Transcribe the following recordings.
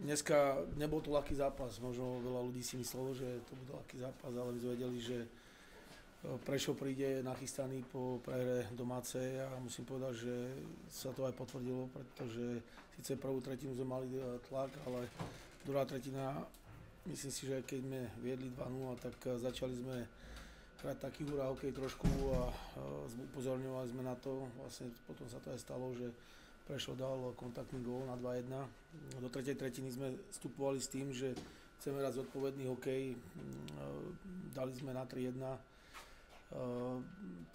Dneska nebol to ľahký zápas, možno veľa ľudí si myslelo, že to bude ľahký zápas, ale my sme vedeli, že Prešov príde nachystaný po prehre domácej a musím povedať, že sa to aj potvrdilo, pretože síce prvú tretinu sme mali tlak, ale druhá tretina, myslím si, že keď sme viedli 2-0, tak začali sme hrať taký hurá hokej trošku a upozorňovali sme na to, vlastne potom sa to aj stalo, že Prešov dal kontaktný gól na 2-1. Do tretej tretiny sme vstupovali s tým, že chceme hrať zodpovedný hokej, dali sme na 3-1.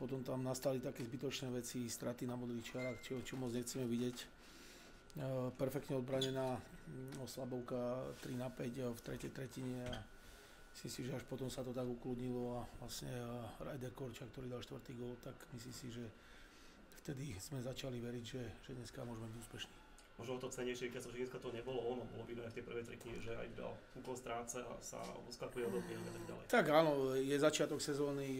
Potom tam nastali také zbytočné veci, straty na modrých čiarach, čo moc nechceme vidieť. Perfektne odbranená oslabovka 3-5 v tretej tretine a myslím si, že až potom sa to tak ukludnilo a vlastne Rajder Korčak, ktorý dal štvrtý gól, tak myslím si, že vtedy sme začali veriť, že dneska môžeme byť úspešní. Možno to cenejšie, keď že dneska to nebolo ono, bolo vidno aj v tej prvej tretine, že aj dal úkon stráca a sa uskakuje od obrany a tak ďalej. Tak áno, je začiatok sezóny,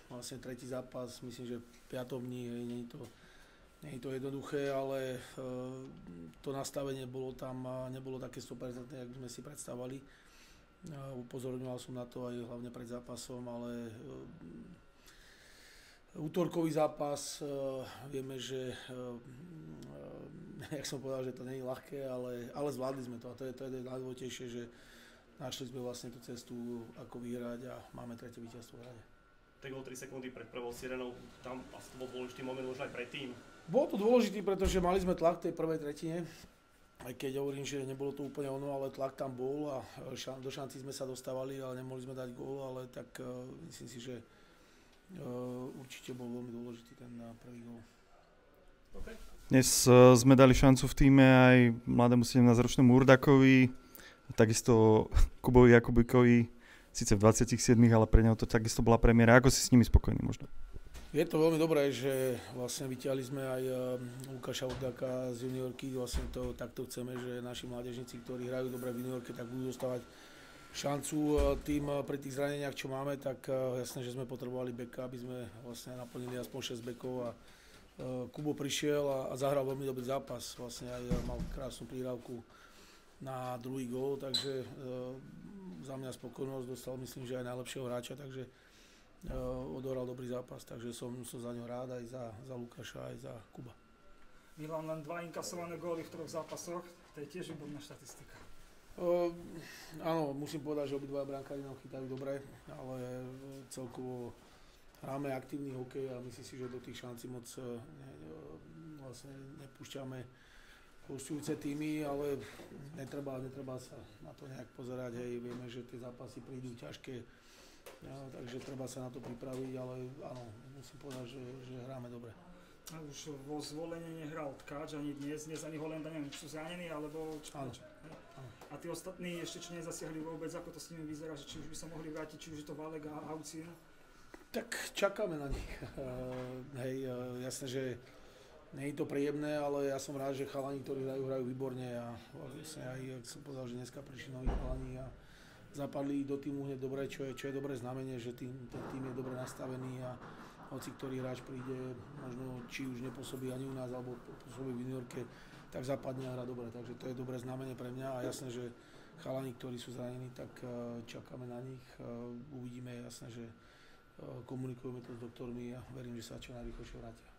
vlastne tretí zápas, myslím, že v 5. dni, nie je to jednoduché, ale to nastavenie bolo tam, nebolo také 100%, jak sme si predstavovali. Upozorňoval som na to aj hlavne pred zápasom, ale útorkový zápas, vieme, že jak som povedal, že to nie je ľahké, ale zvládli sme to a to je najdôležitejšie, že našli sme vlastne tú cestu, ako vyhrať a máme tretie víťazstvo v rade. Tak bol 3 sekundy pred prvou sirenou, tam asi to bol dôležitý moment možno aj predtým. Bol to dôležitý, pretože mali sme tlak v tej prvej tretine, aj keď hovorím, že nebolo to úplne ono, ale tlak tam bol a do šancí sme sa dostávali, ale nemohli sme dať gól, ale tak myslím si, že určite bol veľmi dôležitý ten prvý gól. Okay. Dnes sme dali šancu v týme aj mladému 17-ročnému Urdakovi, takisto Kubovi Jakubikovi, síce v 27, ale pre neho to takisto bola premiéra. Ako si s nimi spokojný možno? Je to veľmi dobré, že vlastne vytiahli sme aj Lukáša Urdaka z juniorky, vlastne to takto chceme, že naši mládežníci, ktorí hrajú dobre v juniorke, tak budú dostávať šancu tým pri tých zraneniach, čo máme, tak jasné, že sme potrebovali beka, aby sme vlastne naplnili aspoň 6 bekov a Kubo prišiel a zahral veľmi dobrý zápas, vlastne aj mal krásnu prihrávku na druhý gól, takže za mňa spokojnosť, dostal myslím, že aj najlepšieho hráča, takže odohral dobrý zápas, takže som za ňo rád aj za Lukáša, aj za Kuba. Milan, len 2 inkasované góly v 3 zápasoch, to je tiež výborná štatistika. Áno, musím povedať, že obidvaja brankári nám chytajú dobre, ale celkovo hráme aktívny hokej a myslím si, že do tých šancí moc vlastne nepúšťame hostujúce týmy, ale netreba sa na to nejak pozerať, hej, vieme, že tie zápasy prídu ťažké, takže treba sa na to pripraviť, ale áno, musím povedať, že hráme dobre. A už vo Zvolenie nehral Tkáč ani dnes ani Holenda, neviem, či sú zranení, alebo čo. A tí ostatní ešte čo nezasiahli vôbec, ako to s nimi vyzerá, že či už by sa mohli vrátiť, či už je to Valek a Aucín? Tak čakáme na nich. Hej, jasné, že nie je to príjemné, ale ja som rád, že chalani, ktorí hrajú výborne a vlastne aj, jak som povedal, že dneska prišli noví chalani a zapadli do týmu hneď dobre, čo je dobré znamenie, že ten tým je dobre nastavený a hoci ktorý hráč príde, možno či už nepôsobí ani u nás, alebo pôsobí v juniorke, tak zapadne a hrá dobre, takže to je dobré znamenie pre mňa a jasné, že chalani, ktorí sú zranení, tak čakáme na nich, uvidíme, jasné, že komunikujeme to s doktormi a verím, že sa čo najrýchlejšie vrátia.